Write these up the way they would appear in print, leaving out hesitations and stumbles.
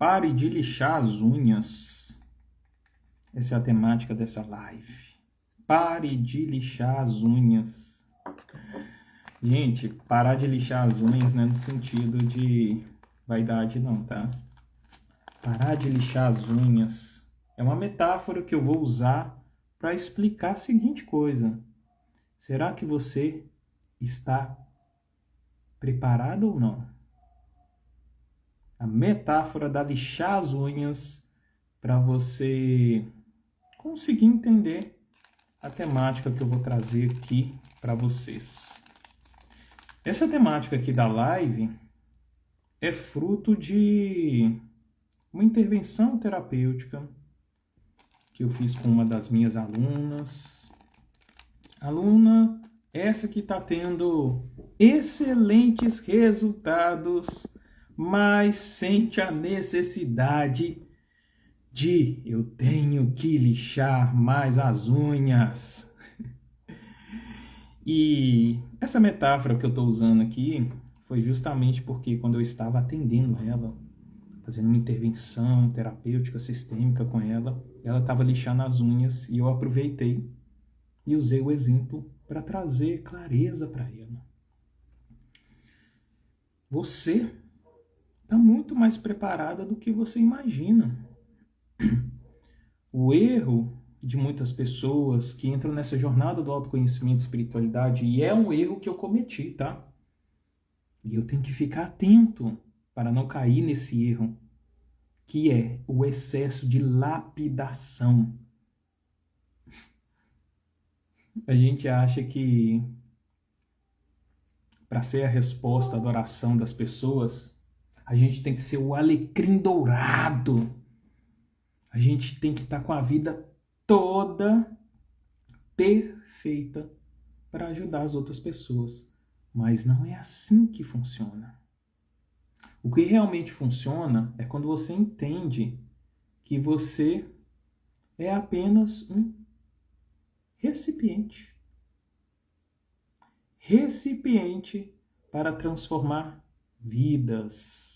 Pare de lixar as unhas. Essa é a temática dessa live. Pare de lixar as unhas. Gente, parar de lixar as unhas não é no sentido de vaidade não, tá? Parar de lixar as unhas é uma metáfora que eu vou usar para explicar a seguinte coisa. Será que você está preparado ou não? A metáfora da lixar as unhas para você conseguir entender a temática que eu vou trazer aqui para vocês. Essa temática aqui da live é fruto de uma intervenção terapêutica que eu fiz com uma das minhas alunas. Aluna essa que está tendo excelentes resultados, mas sente a necessidade de eu tenho que lixar mais as unhas. E essa metáfora que eu estou usando aqui foi justamente porque quando eu estava atendendo ela, fazendo uma intervenção terapêutica sistêmica com ela, ela estava lixando as unhas e eu aproveitei e usei o exemplo para trazer clareza para ela. Você está muito mais preparada do que você imagina. O erro de muitas pessoas que entram nessa jornada do autoconhecimento e espiritualidade, e é um erro que eu cometi, tá? E eu tenho que ficar atento para não cair nesse erro, que é o excesso de lapidação. A gente acha que para ser a resposta à adoração das pessoas, a gente tem que ser o alecrim dourado. A gente tem que estar com a vida toda perfeita para ajudar as outras pessoas. Mas não é assim que funciona. O que realmente funciona é quando você entende que você é apenas um recipiente. Recipiente para transformar vidas.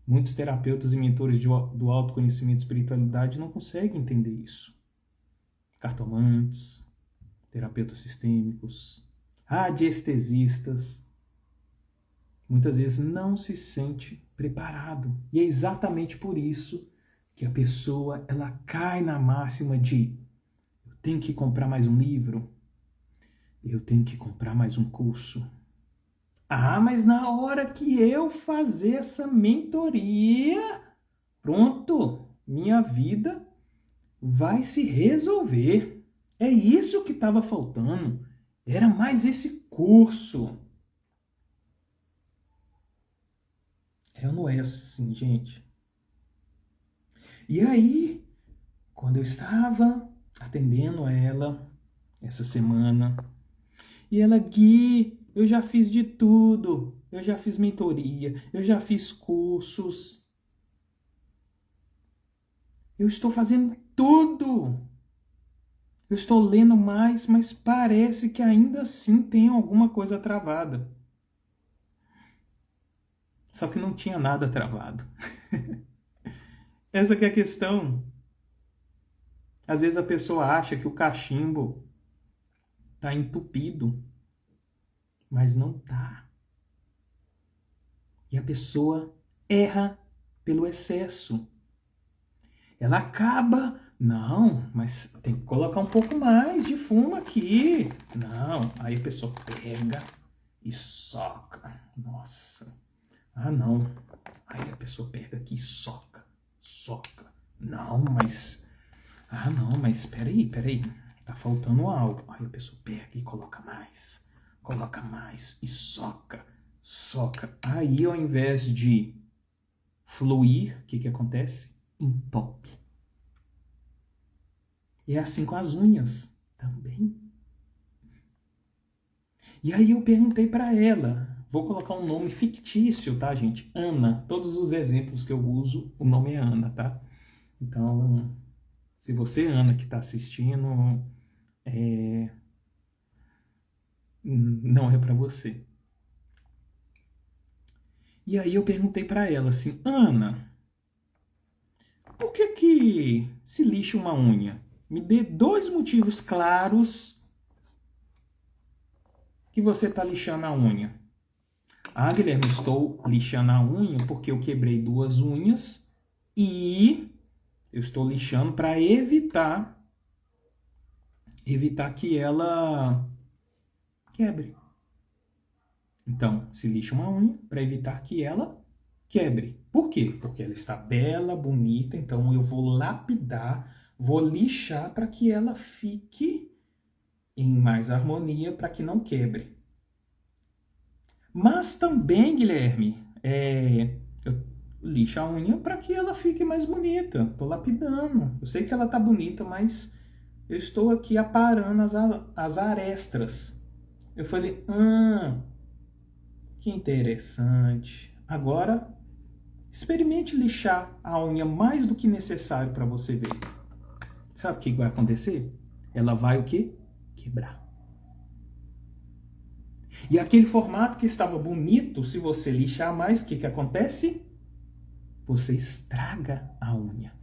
Muitos terapeutas e mentores do autoconhecimento e espiritualidade não conseguem entender isso. Cartomantes, terapeutas sistêmicos, radiestesistas, muitas vezes não se sente preparado. E é exatamente por isso que a pessoa ela cai na máxima de eu tenho que comprar mais um livro, eu tenho que comprar mais um curso. Ah, mas na hora que eu fazer essa mentoria, pronto, minha vida vai se resolver. É isso que estava faltando. Era mais esse curso. Eu não é assim, gente. E aí, quando eu estava atendendo ela essa semana, e ela, Gui, eu já fiz de tudo. Eu já fiz mentoria, eu já fiz cursos. Eu estou fazendo tudo. Eu estou lendo mais, mas parece que ainda assim tem alguma coisa travada. Só que não tinha nada travado. Essa que é a questão. Às vezes a pessoa acha que o cachimbo está entupido, mas não está. E a pessoa erra pelo excesso. Ela acaba, não, mas tem que colocar um pouco mais de fumo aqui. Não, aí a pessoa pega e soca. Nossa, ah não. Aí a pessoa pega aqui e soca. Não, mas, ah não, mas peraí, tá faltando algo. Aí a pessoa pega e coloca mais e soca. Aí ao invés de fluir, o que acontece? Entope. E é assim com as unhas também. E aí eu perguntei para ela, vou colocar um nome fictício, tá, gente? Ana. Todos os exemplos que eu uso, o nome é Ana, tá? Então, se você, Ana, que está assistindo, não é para você. E aí eu perguntei para ela assim, Ana, por que se lixa uma unha? Me dê 2 motivos claros que você está lixando a unha. Ah, Guilherme, estou lixando a unha porque eu quebrei 2 unhas e eu estou lixando para evitar que ela quebre. Então, se lixa uma unha para evitar que ela quebre. Por quê? Porque ela está bela, bonita, então eu vou lapidar, vou lixar para que ela fique em mais harmonia, para que não quebre. Mas também, Guilherme, eu lixo a unha para que ela fique mais bonita. Estou lapidando. Eu sei que ela está bonita, mas eu estou aqui aparando as arestas. Eu falei, que interessante. Agora, experimente lixar a unha mais do que necessário para você ver. Sabe o que vai acontecer? Ela vai o quê? Quebrar. E aquele formato que estava bonito, se você lixar mais, o que acontece? Você estraga a unha.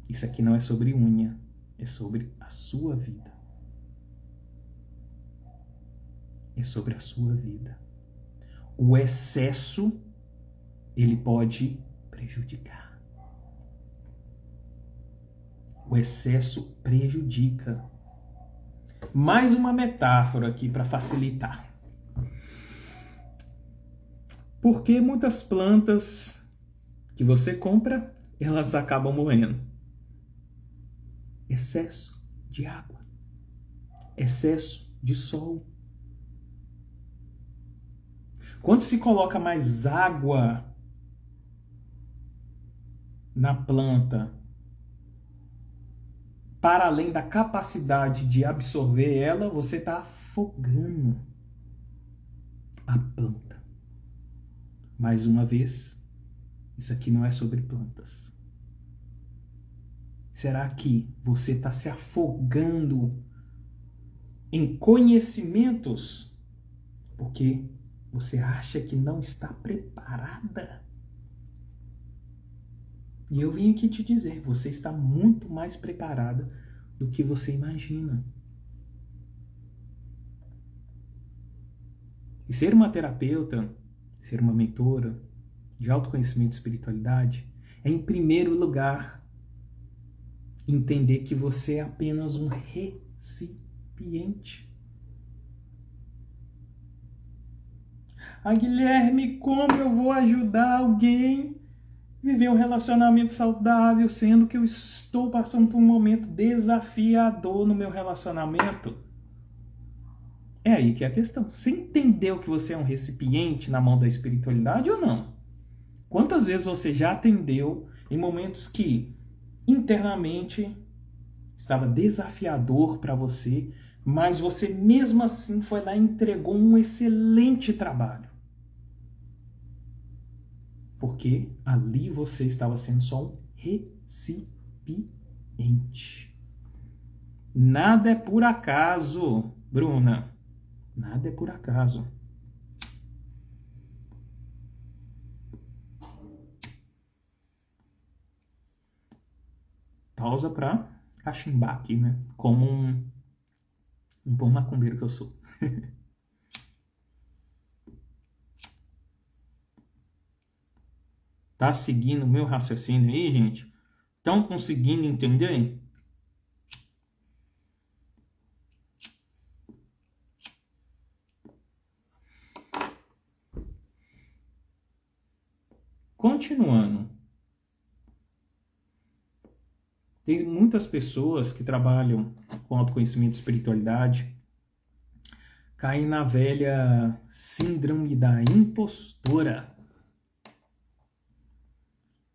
Isso aqui não é sobre unha, é sobre a sua vida. É sobre a sua vida. O excesso, ele pode prejudicar. O excesso prejudica. Mais uma metáfora aqui para facilitar. Porque muitas plantas que você compra, elas acabam morrendo. Excesso de água. Excesso de sol. Quando se coloca mais água na planta, para além da capacidade de absorver ela, você está afogando a planta. Mais uma vez, isso aqui não é sobre plantas. Será que você está se afogando em conhecimentos porque você acha que não está preparada? E eu vim aqui te dizer, você está muito mais preparada do que você imagina. E ser uma terapeuta, ser uma mentora de autoconhecimento e espiritualidade, é, em primeiro lugar, entender que você é apenas um recipiente. Ah, Guilherme, como eu vou ajudar alguém a viver um relacionamento saudável, sendo que eu estou passando por um momento desafiador no meu relacionamento? É aí que é a questão. Você entendeu que você é um recipiente na mão da espiritualidade ou não? Quantas vezes você já atendeu em momentos que internamente estava desafiador para você, mas você mesmo assim foi lá e entregou um excelente trabalho? Porque ali você estava sendo só um recipiente. Nada é por acaso, Bruna. Nada é por acaso. Pausa para cachimbar aqui, né? Como um bom macumbeiro que eu sou. Tá seguindo o meu raciocínio aí, gente? Estão conseguindo entender? Continuando. Tem muitas pessoas que trabalham com autoconhecimento e espiritualidade, caem na velha síndrome da impostora.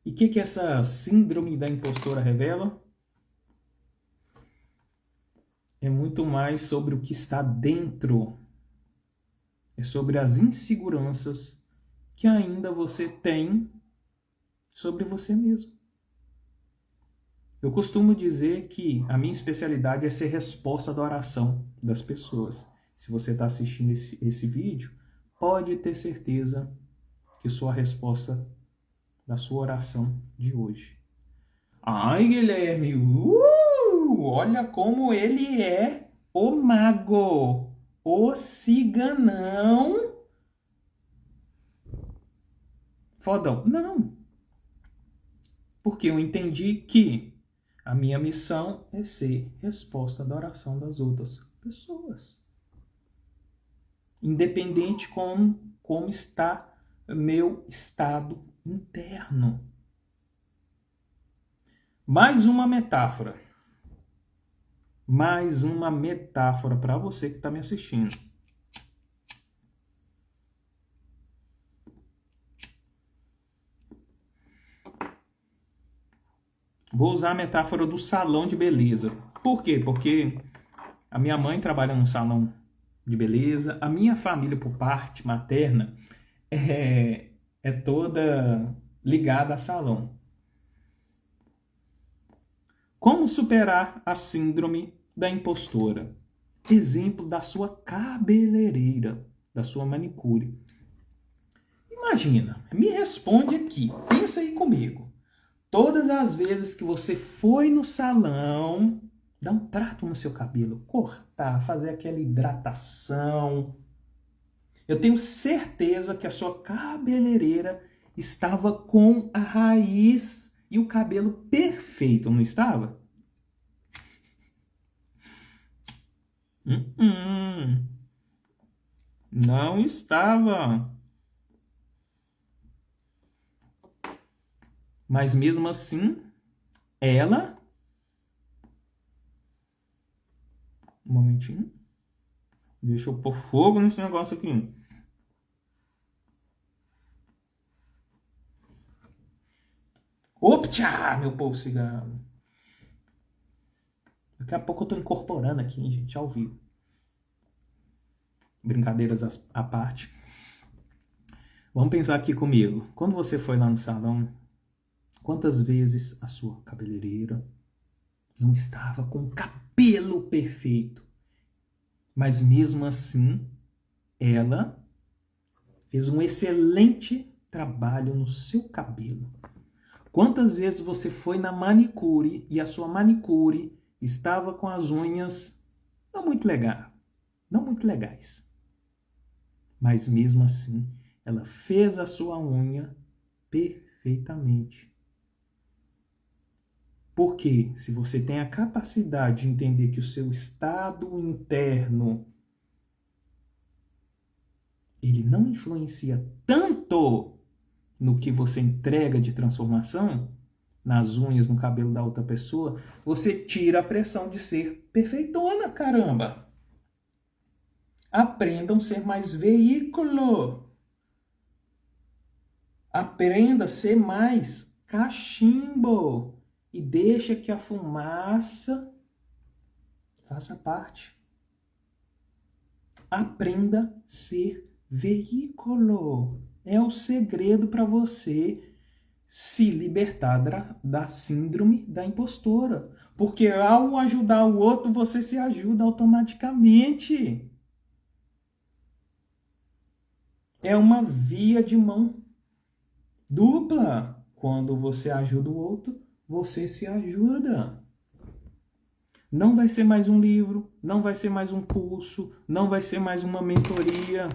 E o que essa síndrome da impostora revela? É muito mais sobre o que está dentro. É sobre as inseguranças que ainda você tem sobre você mesmo. Eu costumo dizer que a minha especialidade é ser resposta da oração das pessoas. Se você está assistindo esse vídeo, pode ter certeza que sou a resposta da sua oração de hoje. Ai, Guilherme, olha como ele é o mago, o ciganão. Fodão. Não. Porque eu entendi que a minha missão é ser resposta da oração das outras pessoas. Independente como está meu estado interno. Mais uma metáfora. Mais uma metáfora para você que está me assistindo. Vou usar a metáfora do salão de beleza. Por quê? Porque a minha mãe trabalha num salão de beleza. A minha família, por parte materna, é toda ligada a salão. Como superar a síndrome da impostora? Exemplo da sua cabeleireira, da sua manicure. Imagina, me responde aqui, pensa aí comigo. Todas as vezes que você foi no salão, dar um trato no seu cabelo, cortar, fazer aquela hidratação. Eu tenho certeza que a sua cabeleireira estava com a raiz e o cabelo perfeito, não estava? Não estava. Mas mesmo assim, ela... Um momentinho. Deixa eu pôr fogo nesse negócio aqui. Opa, meu povo cigarro. Daqui a pouco eu tô incorporando aqui, gente, ao vivo. Brincadeiras à parte. Vamos pensar aqui comigo. Quando você foi lá no salão, quantas vezes a sua cabeleireira não estava com o cabelo perfeito? Mas mesmo assim, ela fez um excelente trabalho no seu cabelo. Quantas vezes você foi na manicure e a sua manicure estava com as unhas não muito legais. Mas mesmo assim, ela fez a sua unha perfeitamente. Porque se você tem a capacidade de entender que o seu estado interno ele não influencia tanto no que você entrega de transformação, nas unhas, no cabelo da outra pessoa, você tira a pressão de ser perfeitona, caramba. Aprendam a ser mais veículo. Aprenda a ser mais cachimbo. E deixa que a fumaça faça parte. Aprenda a ser veículo. É o segredo para você se libertar da síndrome da impostora. Porque ao ajudar o outro, você se ajuda automaticamente. É uma via de mão dupla. Quando você ajuda o outro, você se ajuda. Não vai ser mais um livro, não vai ser mais um curso, não vai ser mais uma mentoria.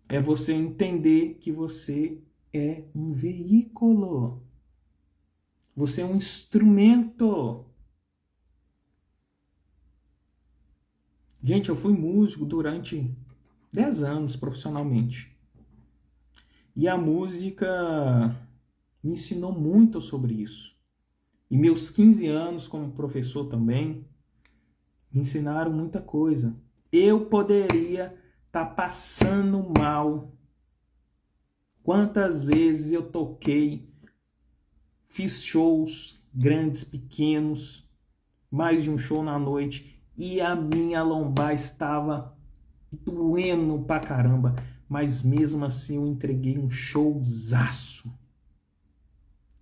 É você entender que você é um veículo. Você é um instrumento. Gente, eu fui músico durante 10 anos profissionalmente. E a música me ensinou muito sobre isso. E meus 15 anos como professor também me ensinaram muita coisa. Eu poderia estar passando mal. Quantas vezes eu toquei, fiz shows grandes, pequenos, mais de um show na noite, e a minha lombar estava doendo pra caramba, mas mesmo assim eu entreguei um showzaço.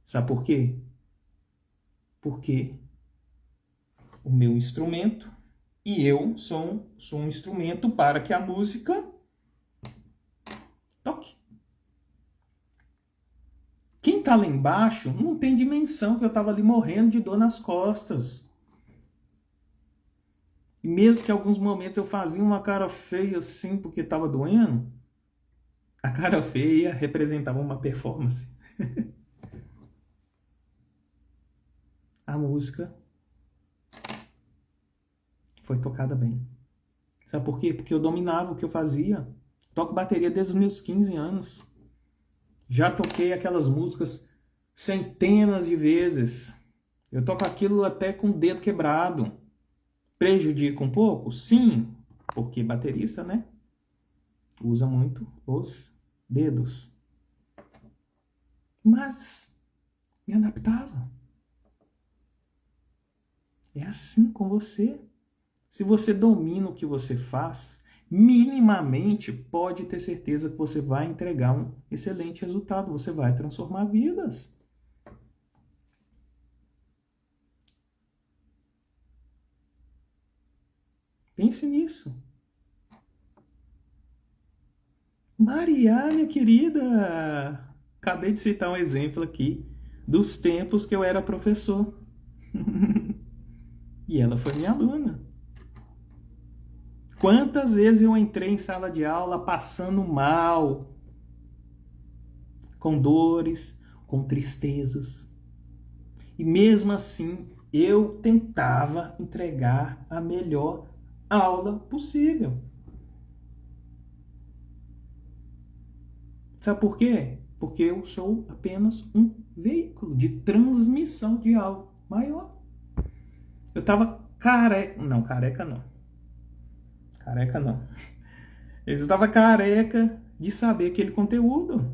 Sabe por quê? Porque o meu instrumento e eu sou um instrumento para que a música Quem tá lá embaixo não tem dimensão que eu tava ali morrendo de dor nas costas. E mesmo que em alguns momentos eu fazia uma cara feia assim porque tava doendo, a cara feia representava uma performance. A música foi tocada bem. Sabe por quê? Porque eu dominava o que eu fazia. Toco bateria desde os meus 15 anos. Já toquei aquelas músicas centenas de vezes. Eu toco aquilo até com o dedo quebrado. Prejudica um pouco? Sim, porque baterista, né? Usa muito os dedos. Mas me adaptava. É assim com você. Se você domina o que você faz, minimamente pode ter certeza que você vai entregar um excelente resultado. Você vai transformar vidas. Pense nisso. Maria, minha querida, acabei de citar um exemplo aqui dos tempos que eu era professor. E ela foi minha aluna. Quantas vezes eu entrei em sala de aula passando mal, com dores, com tristezas. E mesmo assim, eu tentava entregar a melhor aula possível. Sabe por quê? Porque eu sou apenas um veículo de transmissão de algo maior. Eu estava careca. Não, careca não. Careca não. Eu estava careca de saber aquele conteúdo.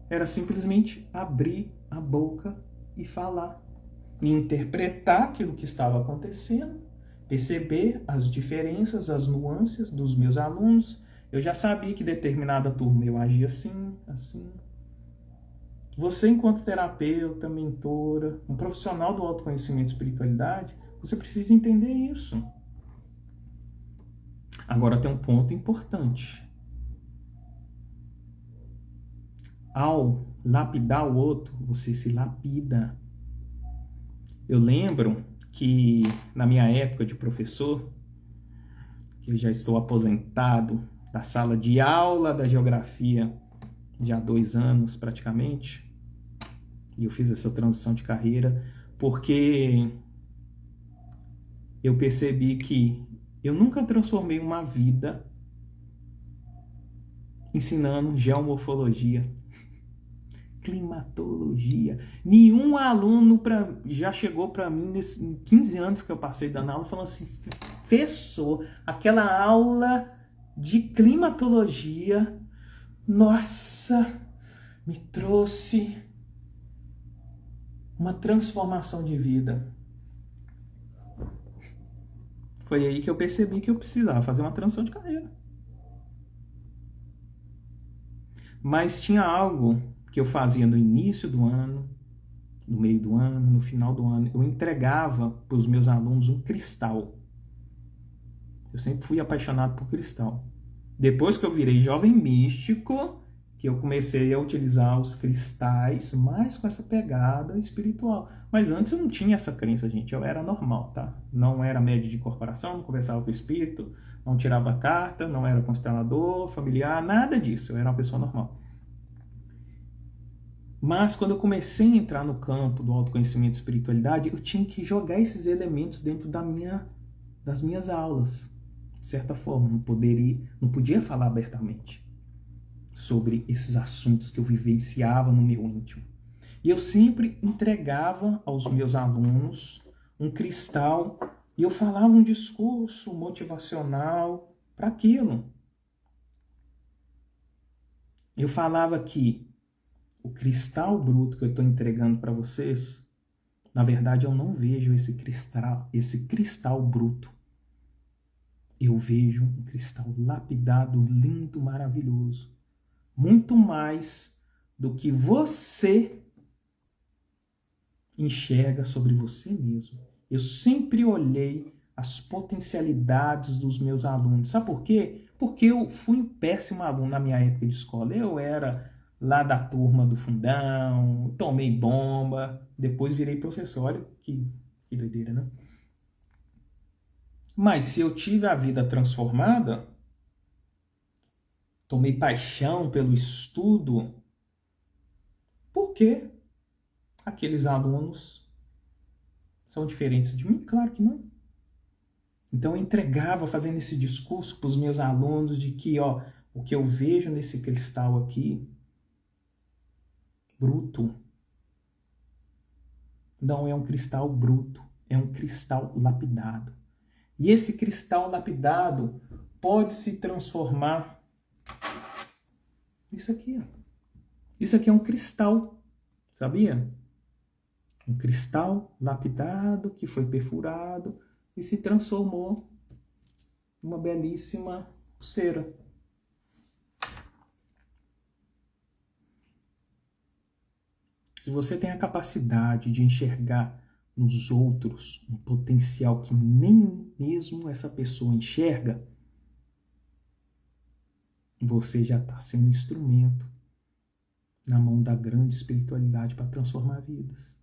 Era simplesmente abrir a boca e falar. E interpretar aquilo que estava acontecendo. Perceber as diferenças, as nuances dos meus alunos. Eu já sabia que determinada turma eu agia assim, assim. Você, enquanto terapeuta, mentora, um profissional do autoconhecimento e espiritualidade, você precisa entender isso. Agora tem um ponto importante. Ao lapidar o outro, você se lapida. Eu lembro que na minha época de professor, que eu já estou aposentado da sala de aula da geografia já há 2 anos praticamente, e eu fiz essa transição de carreira porque eu percebi que eu nunca transformei uma vida ensinando geomorfologia, climatologia. Nenhum aluno já chegou para mim nesses 15 anos que eu passei dando aula falando assim, professor, aquela aula de climatologia, nossa, me trouxe uma transformação de vida. Foi aí que eu percebi que eu precisava fazer uma transição de carreira. Mas tinha algo que eu fazia no início do ano, no meio do ano, no final do ano. Eu entregava para os meus alunos um cristal. Eu sempre fui apaixonado por cristal. Depois que eu virei jovem místico, que eu comecei a utilizar os cristais mais com essa pegada espiritual. Mas antes eu não tinha essa crença, gente. Eu era normal, tá? Não era médio de corporação, não conversava com o espírito, não tirava carta, não era constelador, familiar, nada disso. Eu era uma pessoa normal. Mas quando eu comecei a entrar no campo do autoconhecimento e espiritualidade, eu tinha que jogar esses elementos dentro das minhas aulas. De certa forma, não podia falar abertamente sobre esses assuntos que eu vivenciava no meu íntimo. E eu sempre entregava aos meus alunos um cristal e eu falava um discurso motivacional para aquilo. Eu falava que o cristal bruto que eu estou entregando para vocês, na verdade eu não vejo esse cristal bruto. Eu vejo um cristal lapidado, lindo, maravilhoso. Muito mais do que você enxerga sobre você mesmo. Eu sempre olhei as potencialidades dos meus alunos. Sabe por quê? Porque eu fui um péssimo aluno na minha época de escola. Eu era lá da turma do fundão, tomei bomba, depois virei professor. Olha que doideira, né? Mas se eu tive a vida transformada, tomei paixão pelo estudo, por que aqueles alunos são diferentes de mim? Claro que não. Então eu entregava fazendo esse discurso para os meus alunos de que, ó, o que eu vejo nesse cristal aqui, bruto, não é um cristal bruto, é um cristal lapidado. E esse cristal lapidado pode se transformar nisso aqui, ó. Isso aqui é um cristal, sabia? Um cristal lapidado que foi perfurado e se transformou em uma belíssima pulseira. Se você tem a capacidade de enxergar nos outros um potencial que nem mesmo essa pessoa enxerga, você já está sendo instrumento na mão da grande espiritualidade para transformar vidas.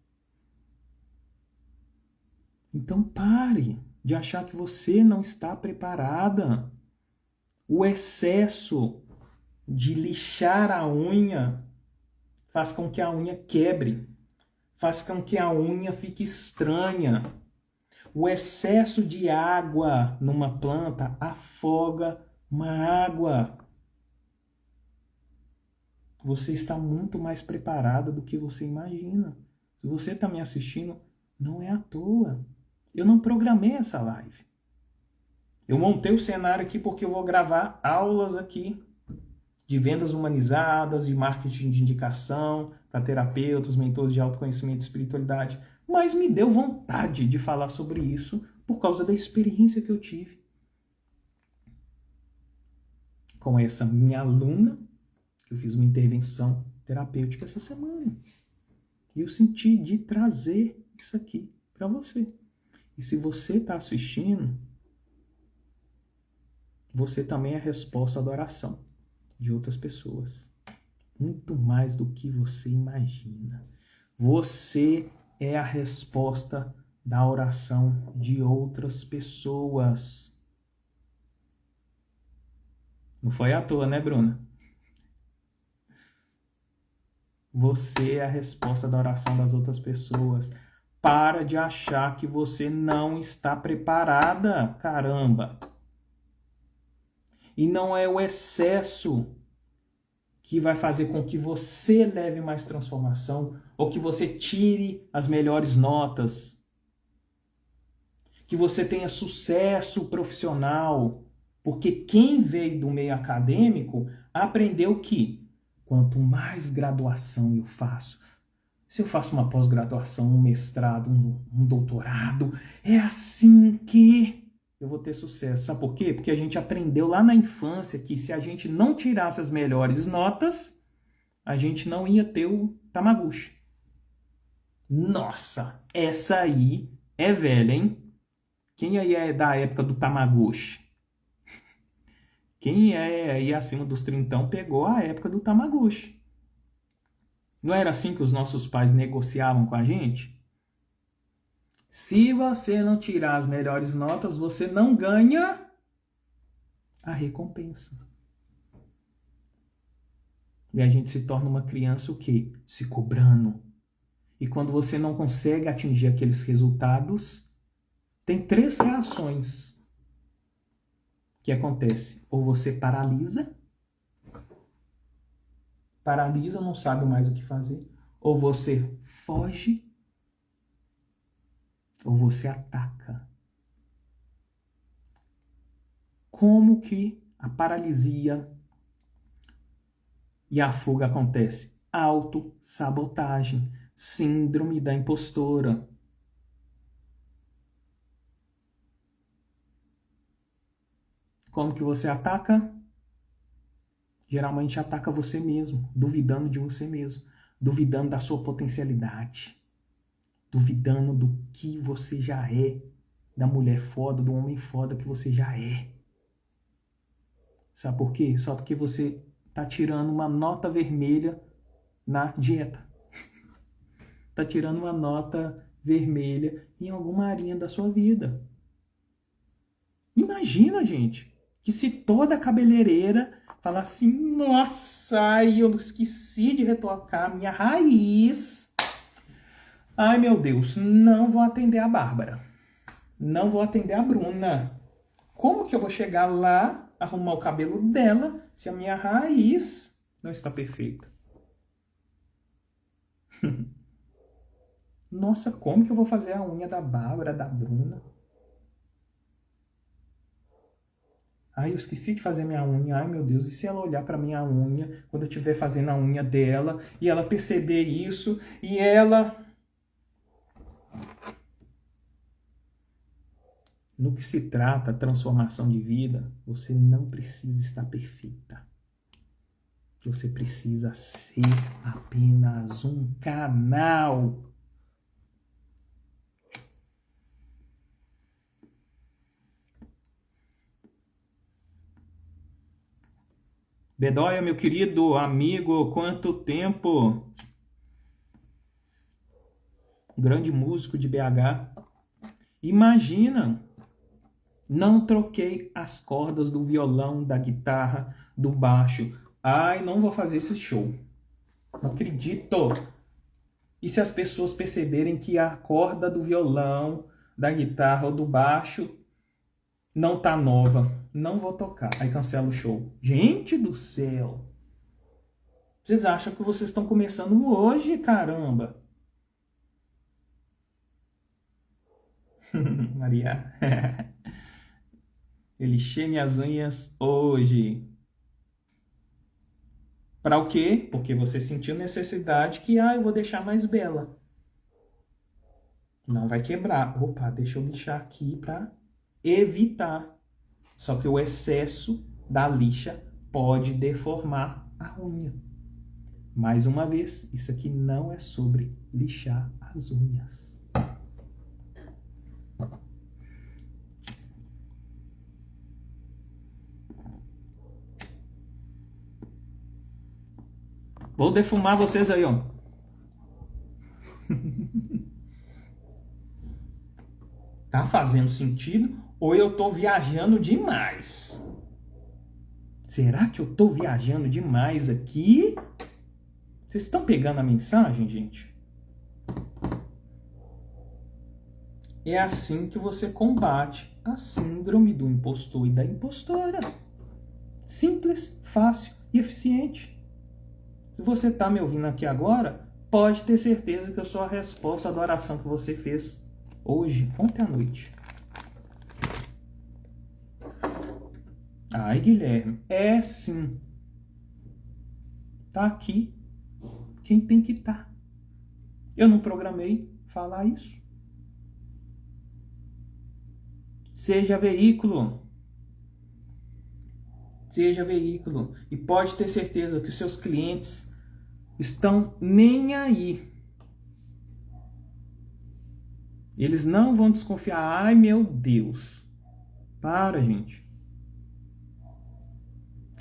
Então pare de achar que você não está preparada. O excesso de lixar a unha faz com que a unha quebre, faz com que a unha fique estranha. O excesso de água numa planta afoga uma água. Você está muito mais preparada do que você imagina. Se você está me assistindo, não é à toa. Eu não programei essa live. Eu montei o cenário aqui porque eu vou gravar aulas aqui de vendas humanizadas, de marketing de indicação para terapeutas, mentores de autoconhecimento e espiritualidade. Mas me deu vontade de falar sobre isso por causa da experiência que eu tive com essa minha aluna, que eu fiz uma intervenção terapêutica essa semana. E eu senti de trazer isso aqui para você. E se você está assistindo, você também é a resposta da oração de outras pessoas. Muito mais do que você imagina. Você é a resposta da oração de outras pessoas. Não foi à toa, né, Bruna? Você é a resposta da oração das outras pessoas. Para de achar que você não está preparada, caramba. E não é o excesso que vai fazer com que você leve mais transformação ou que você tire as melhores notas, que você tenha sucesso profissional, porque quem veio do meio acadêmico aprendeu que quanto mais graduação eu faço, se eu faço uma pós-graduação, um mestrado, um doutorado, é assim que eu vou ter sucesso. Sabe por quê? Porque a gente aprendeu lá na infância que se a gente não tirasse as melhores notas, a gente não ia ter o Tamaguchi. Nossa, essa aí é velha, hein? Quem aí é da época do Tamaguchi? Quem é aí acima dos 30 pegou a época do Tamaguchi. Não era assim que os nossos pais negociavam com a gente? Se você não tirar as melhores notas, você não ganha a recompensa. E a gente se torna uma criança o quê? Se cobrando. E quando você não consegue atingir aqueles resultados, tem 3 reações que acontecem. Ou você paralisa, não sabe mais o que fazer. Ou você foge, ou você ataca. Como que a paralisia e a fuga acontece? Autossabotagem, síndrome da impostora. Como que você ataca? Geralmente ataca você mesmo, duvidando de você mesmo, duvidando da sua potencialidade, duvidando do que você já é, da mulher foda, do homem foda que você já é. Sabe por quê? Só porque você tá tirando uma nota vermelha na dieta. Tá tirando uma nota vermelha em alguma área da sua vida. Imagina, gente, que se toda cabeleireira falar assim, nossa, eu esqueci de retocar minha raiz. Ai, meu Deus, não vou atender a Bárbara. Não vou atender a Bruna. Como que eu vou chegar lá, arrumar o cabelo dela, se a minha raiz não está perfeita? Nossa, como que eu vou fazer a unha da Bárbara, da Bruna? Ai, eu esqueci de fazer minha unha. Ai, meu Deus, e se ela olhar para minha unha quando eu estiver fazendo a unha dela e ela perceber isso e ela... No que se trata transformação de vida, você não precisa estar perfeita. Você precisa ser apenas um canal. Bedoya, meu querido amigo, quanto tempo! Grande músico de BH. Imagina, não troquei as cordas do violão, da guitarra, do baixo. Ai, não vou fazer esse show. Não acredito. E se as pessoas perceberem que a corda do violão, da guitarra ou do baixo não tá nova, não vou tocar. Aí cancela o show. Gente do céu. Vocês acham que vocês estão começando hoje, caramba? Maria. Eu lixei minhas unhas hoje. Para o quê? Porque você sentiu necessidade que, eu vou deixar mais bela. Não vai quebrar. Opa, deixa eu lixar aqui para evitar. Só que o excesso da lixa pode deformar a unha. Mais uma vez, isso aqui não é sobre lixar as unhas. Vou defumar vocês aí, ó. Tá fazendo sentido? Ou eu tô viajando demais? Será que eu tô viajando demais aqui? Vocês estão pegando a mensagem, gente? É assim que você combate a síndrome do impostor e da impostora. Simples, fácil e eficiente. Se você está me ouvindo aqui agora, pode ter certeza que eu sou a resposta da oração que você fez hoje, ontem à noite. Ai, Guilherme, é sim. Tá aqui quem tem que estar. Eu não programei falar isso. Seja veículo. Seja veículo. E pode ter certeza que os seus clientes estão nem aí. Eles não vão desconfiar. Ai, meu Deus. Para, gente.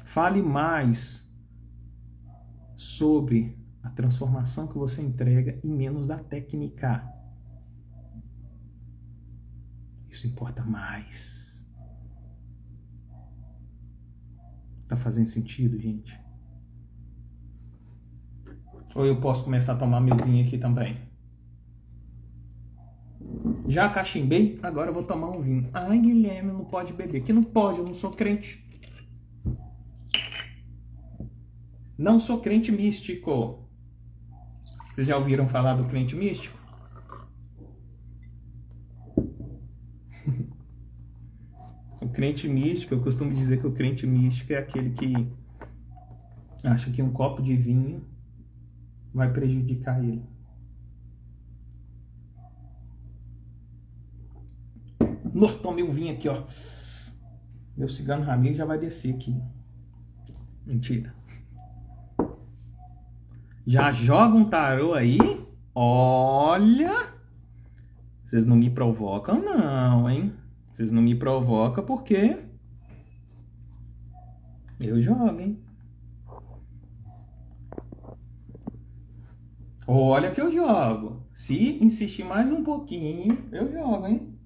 Fale mais sobre a transformação que você entrega e menos da técnica. Isso importa mais. Tá fazendo sentido, gente? Ou eu posso começar a tomar meu vinho aqui também? Já cachimbei, agora eu vou tomar um vinho. Ai, Guilherme, não pode beber. Que não pode, eu não sou crente. Não sou crente místico. Vocês já ouviram falar do crente místico? O crente místico, eu costumo dizer que o crente místico é aquele que acha que um copo de vinho vai prejudicar ele. Tomei um vinho aqui, ó. Meu cigano Ramiro já vai descer aqui. Mentira. Já joga um tarô aí? Olha! Vocês não me provocam não, hein? Vocês não me provocam porque eu jogo, hein? Olha que eu jogo. Se insistir mais um pouquinho, eu jogo, hein?